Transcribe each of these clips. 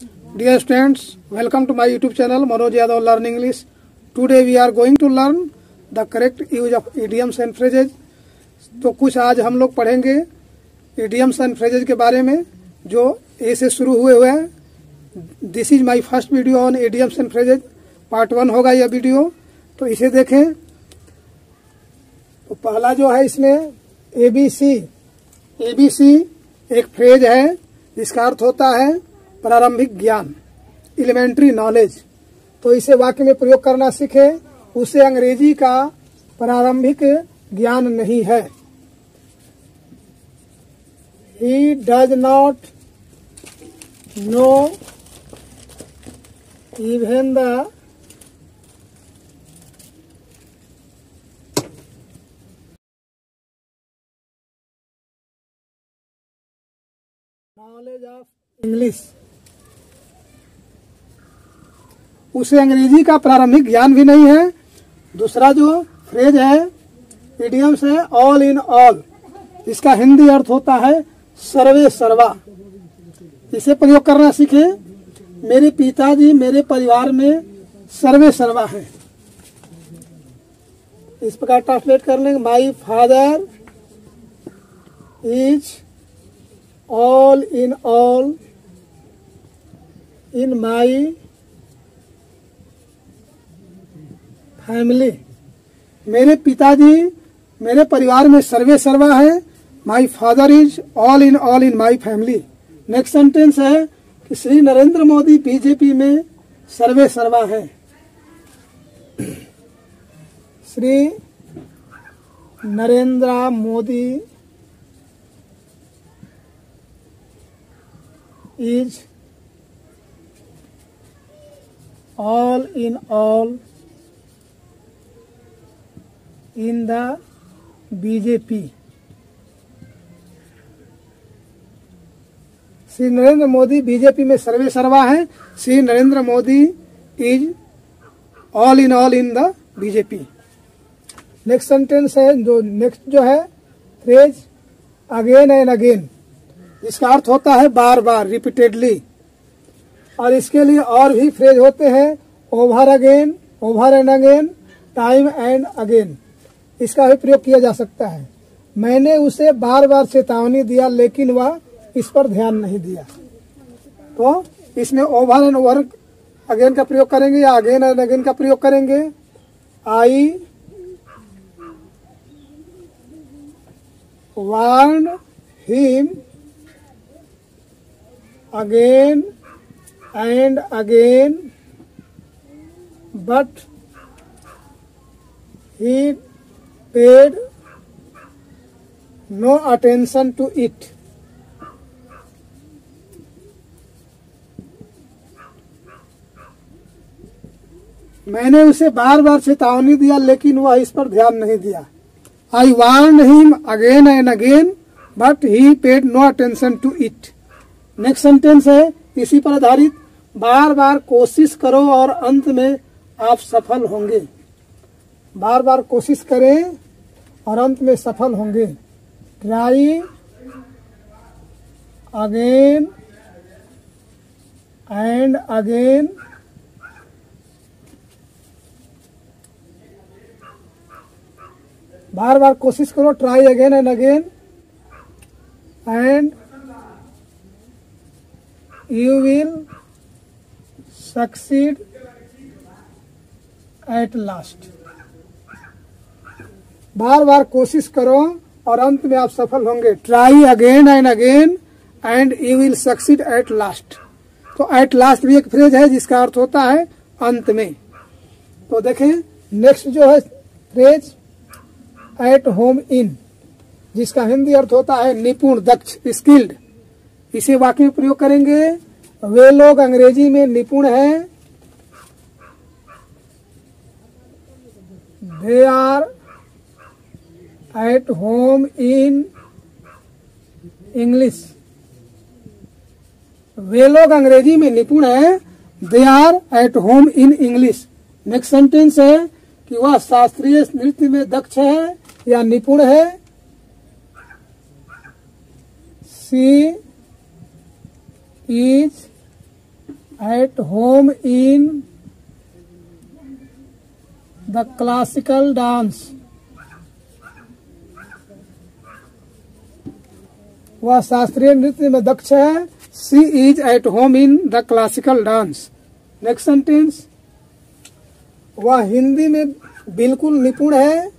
Dear students, welcome to my YouTube channel Manoj Yadav Learn English. Today we are going to learn the correct use of idioms and phrases. तो कुछ आज हम लोग पढ़ेंगे idioms and phrases के बारे में जो ए से शुरू हुए हैं. This is my first video on idioms and phrases. Part 1 होगा यह वीडियो, तो इसे देखें. तो पहला जो है इसमें एबीसी एक फ्रेज है जिसका अर्थ होता है प्रारंभिक ज्ञान, एलिमेंट्री नॉलेज. तो इसे वाक्य में प्रयोग करना सीखे. उसे अंग्रेजी का प्रारंभिक ज्ञान नहीं है. He does not know even the knowledge of English. उसे अंग्रेजी का प्रारंभिक ज्ञान भी नहीं है. दूसरा जो फ्रेज है इडियम्स है ऑल इन ऑल. इसका हिंदी अर्थ होता है सर्वे सर्वा. इसे प्रयोग करना सीखे. मेरे पिताजी मेरे परिवार में सर्वे सर्वा है. इस प्रकार ट्रांसलेट कर लेंगे. My father is all in my family. मेरे पिताजी मेरे परिवार में सर्वे सर्वा है. My father is all in my family. Next sentence है कि श्री नरेंद्र मोदी बीजेपी में सर्वे सर्वा है. Shri Narendra Modi is all in the BJP. Shri Narendra Modi BJP में सर्वे सर्वा है. Shri Narendra Modi is all in the BJP. Next sentence है नेक्स्ट जो है फ्रेज अगेन एंड अगेन. इसका अर्थ होता है बार बार, रिपीटेडली. और इसके लिए और भी फ्रेज होते हैं over and again, time and again. इसका भी प्रयोग किया जा सकता है. मैंने उसे बार बार चेतावनी दिया लेकिन वह इस पर ध्यान नहीं दिया. तो इसमें ओवर एंड ओवर अगेन का प्रयोग करेंगे या अगेन एंड अगेन का प्रयोग करेंगे. I warn him again and again but he paid no attention to it. मैंने उसे बार बार चेतावनी दिया लेकिन वह इस पर ध्यान नहीं दिया. I warn him again and again but he paid no attention to it. Next sentence है इसी पर आधारित. बार बार कोशिश करो और अंत में आप सफल होंगे. बार बार कोशिश करें और अंत में सफल होंगे. ट्राई अगेन एंड अगेन बार बार कोशिश करो. Try again and again and you will succeed at last. बार बार कोशिश करो और अंत में आप सफल होंगे. Try again and again and you will succeed at last. तो एट लास्ट भी एक फ्रेज है जिसका अर्थ होता है अंत में. तो देखें नेक्स्ट जो है फ्रेज एट होम इन, जिसका हिंदी अर्थ होता है निपुण, दक्ष, स्किल्ड. इसे वाक्य में प्रयोग करेंगे. वे लोग अंग्रेजी में निपुण हैं. They are at home in English. वे लोग अंग्रेजी में निपुण हैं. They are at home in English. Next sentence है कि वह शास्त्रीय नृत्य में दक्ष है या निपुण है. She is eight home in the classical dance. वह शास्त्रीय नृत्य में दक्ष है। She is eight home in the classical dance. Next sentence, वह हिंदी में बिल्कुल निपुण है।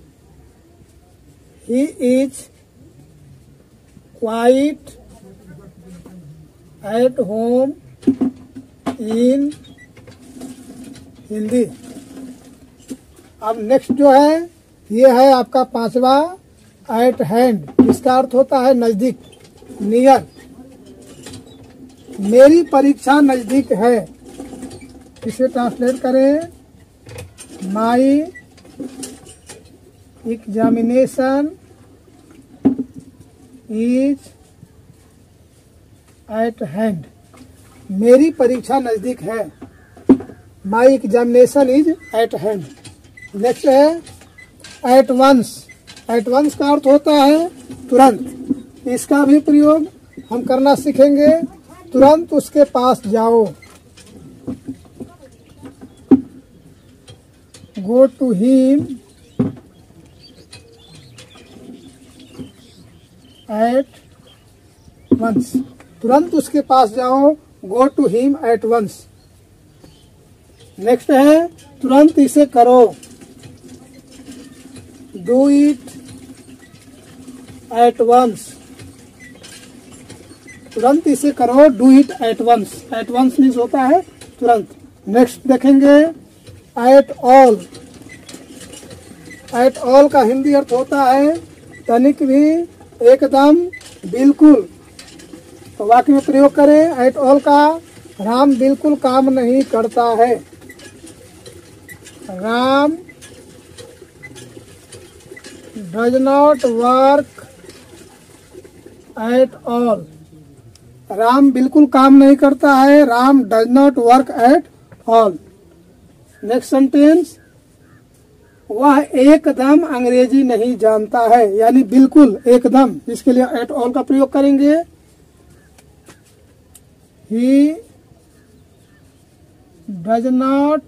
He is quite eight home इन हिंदी। अब नेक्स्ट जो है ये है आपका पांचवा, एट हैंड। इसका अर्थ होता है नजदीक, नियर। मेरी परीक्षा नजदीक है। इसे ट्रांसलेट करें, my examination is eight hand. मेरी परीक्षा नजदीक है। My examination is eight hand. Next है एट वंस। एट वंस का अर्थ होता है तुरंत। इसका भी प्रयोग हम करना सीखेंगे। तुरंत उसके पास जाओ, go to him at once. तुरंत उसके पास जाओ, go to him at once. Next है तुरंत इसे करो, डू इट एट वंस। तुरंत इसे करो, do it at once. At once means होता है तुरंत। नेक्स्ट देखेंगे एट ऑल। एट ऑल का हिंदी अर्थ होता है तनिक भी, एकदम, बिल्कुल। तो वाक्य में प्रयोग करें एट ऑल का, राम बिल्कुल काम नहीं करता है। Ram does not work at all. Ram बिल्कुल काम नहीं करता है। Ram does not work at all. Next sentence, वह एकदम अंग्रेजी नहीं जानता है, यानी बिल्कुल, एकदम। इसके लिए एट ऑल का प्रयोग करेंगे। He does not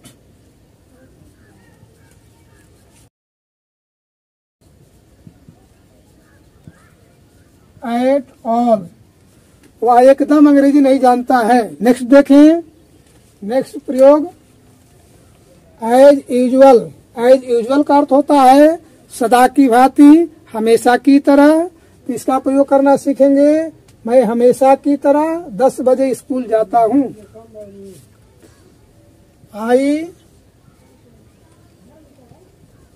at all. वह एकदम अंग्रेजी नहीं जानता है। नेक्स्ट देखें, नेक्स्ट प्रयोग एज यूजुअल। एज यूजुअल का अर्थ होता है सदा की भांति, हमेशा की तरह। तो इसका प्रयोग करना सीखेंगे। मैं हमेशा की तरह 10 बजे स्कूल जाता हूँ। I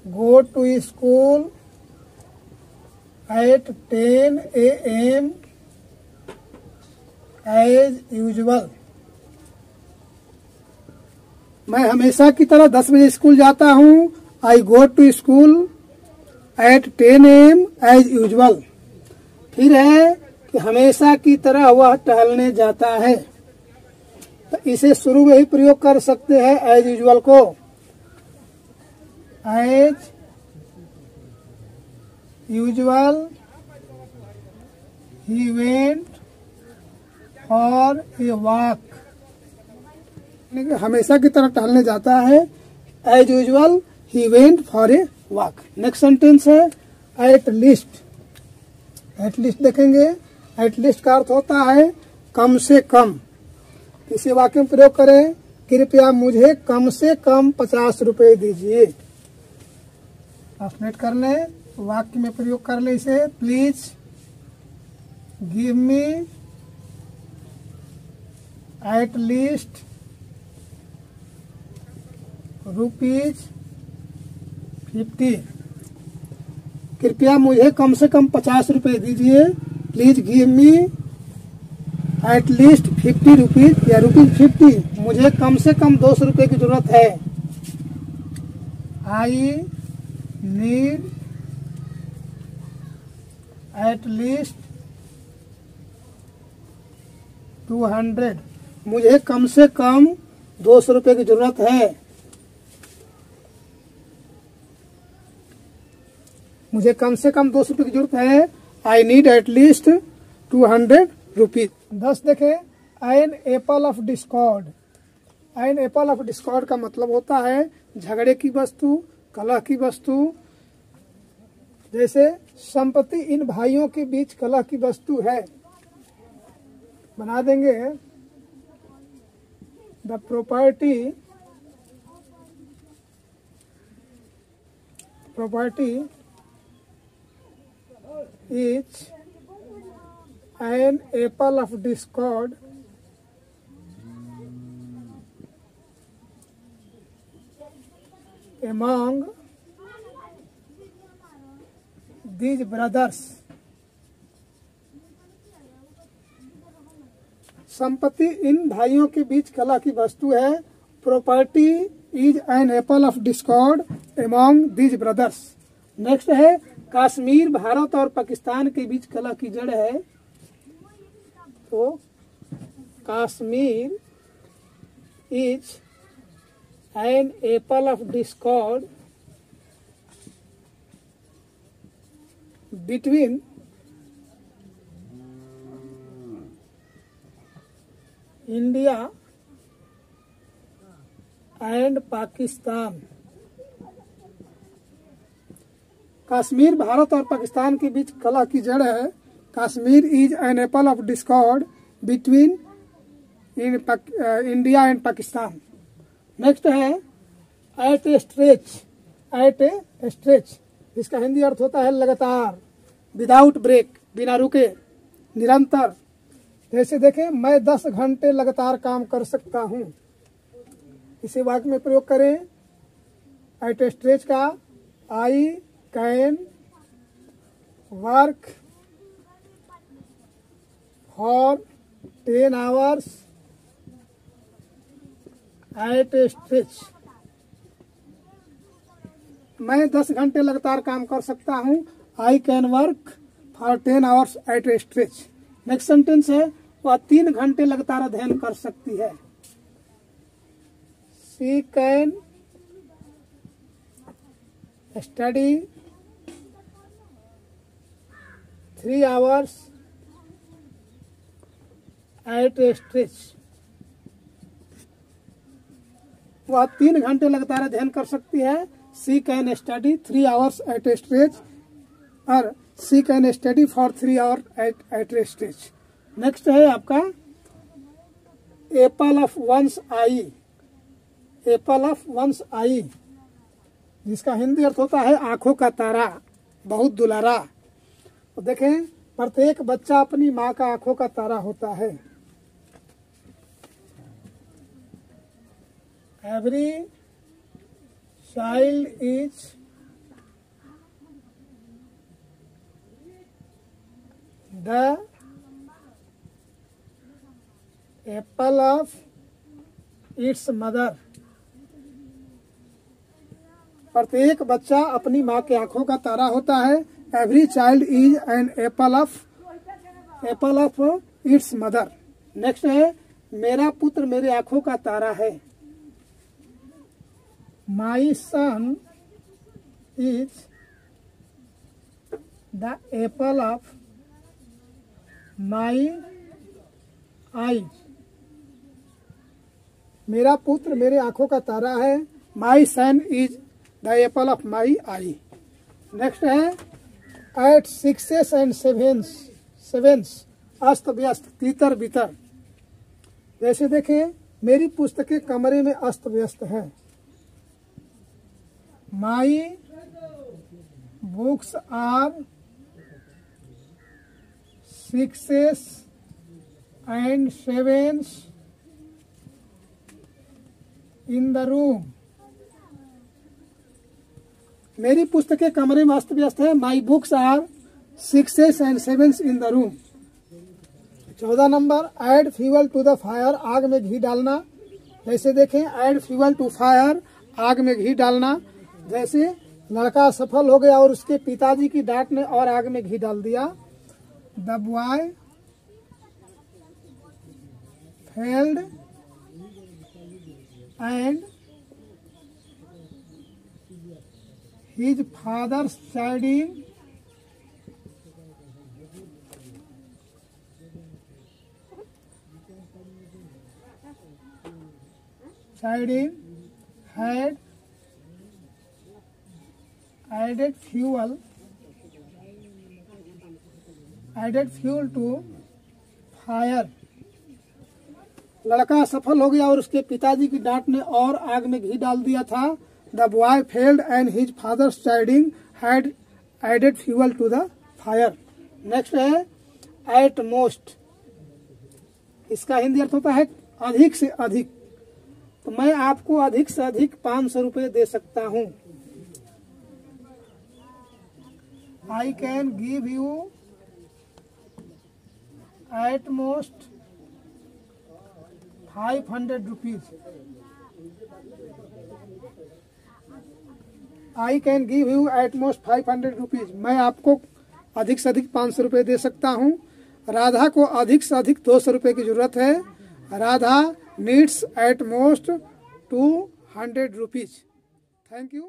go to school at 10 AM as usual. मैं हमेशा की तरह 10 बजे स्कूल जाता हूँ। I go to school at 10 AM as usual. फिर है कि हमेशा की तरह वह टहलने जाता है। तो इसे शुरू में ही प्रयोग कर सकते हैं एज यूजुअल को। एज यूजुअल ही वेंट फॉर ए वॉक। हमेशा की तरह टहलने जाता है। एज यूजुअल ही went for a walk. Next sentence है एट लीस्ट। एट लीस्ट देखेंगे। एट लीस्ट का अर्थ होता है कम से कम। इसी वाक्य में प्रयोग करें, कृपया मुझे कम से कम 50 रुपए दीजिए। ट्रांसलेट कर लें, वाक्य में प्रयोग कर लें इसे, please give me at least ₹50। कृपया मुझे कम से कम 50 रुपए दीजिए। Please give me at least 50 rupees या ₹50। मुझे कम से कम 200 रुपए की जरूरत है। I need at least 200। मुझे कम से कम 200 रुपए की जरूरत है। मुझे कम से कम 200 रुपए की जरूरत है। I need at least 200 rupees. 10 देखे, an apple of discord. An apple of discord का मतलब होता है झगड़े की वस्तु, कलह की वस्तु। जैसे संपत्ति इन भाइयों के बीच कलह की वस्तु है, बना देंगे the property is an apple of Discord among these brothers। संपत्ति इन भाइयों के बीच कला की वस्तु है। Property is an apple of Discord among these brothers. Next है कश्मीर भारत और पाकिस्तान के बीच कला की जड़ है। तो Kashmir is an apple of discord between India and Pakistan। Kashmir Bharat और पाकिस्तान के बीच कला की जड़ है। Kashmir is an apple of Discord between India and Pakistan. Next है एट ए स्ट्रेच, इसका हिंदी अर्थ होता है लगातार, विदाउट ब्रेक, बिना रुके, निरंतर। जैसे देखें, मैं 10 घंटे लगातार काम कर सकता हूँ। इसे वाक्य में प्रयोग करें। एट ए स्ट्रेच का I can work for 10 hours at a stretch. मैं 10 घंटे लगातार काम कर सकता हूँ। I can work for 10 hours at a stretch. Next sentence है वह 3 घंटे लगातार अध्ययन कर सकती है। She can study 3 hours at a stretch. वह 3 घंटे लगातार अध्ययन कर सकती है। She can study 3 hours at a stretch और she can study for 3 hour at a stretch. Next है आपका apple of one's eye. Apple of one's eye, जिसका हिंदी अर्थ होता है आंखों का तारा, बहुत दुलारा। तो देखें, प्रत्येक बच्चा अपनी माँ का आंखों का तारा होता है। Every child is the apple of its mother। प्रत्येक बच्चा अपनी माँ के आंखों का तारा होता है। Every child is an apple of its mother। Next है मेरा पुत्र मेरे आंखों का तारा है। My son is the apple of my eye। मेरा पुत्र मेरे आंखों का तारा है। My son is the apple of my eye। Next है एट 6 and 7 अस्त व्यस्त, तीतर बितर। जैसे देखें, मेरी पुस्तकें कमरे में अस्त व्यस्त है। My books are 6 and 7 in the room। मेरी पुस्तकें कमरे में अस्त व्यस्त है। My books are 6 and 7 in the room। 14 number add fuel to the fire, आग में घी डालना। जैसे देखें, ऐड फ्यूल टू फायर, आग में घी डालना। जैसे लड़का सफल हो गया और उसके पिताजी की डांट ने और आग में घी डाल दिया। The boy failed and his father's chiding striding had added fuel to fire। लड़का असफल हो गया और उसके पिताजी की डांट ने और आग में घी डाल दिया था। The boy failed and his father striding had added fuel to the fire. Next है एट मोस्ट, इसका हिंदी अर्थ होता है अधिक से अधिक। तो मैं आपको अधिक से अधिक 500 रुपये दे सकता हूं। I can give you at most 500 rupees. I can give you at most 500 rupees. मैं आपको अधिक से अधिक 500 रुपये दे सकता हूँ। राधा को अधिक से अधिक 200 रुपये की जरूरत है। Radha needs at most 200 rupees. Thank you.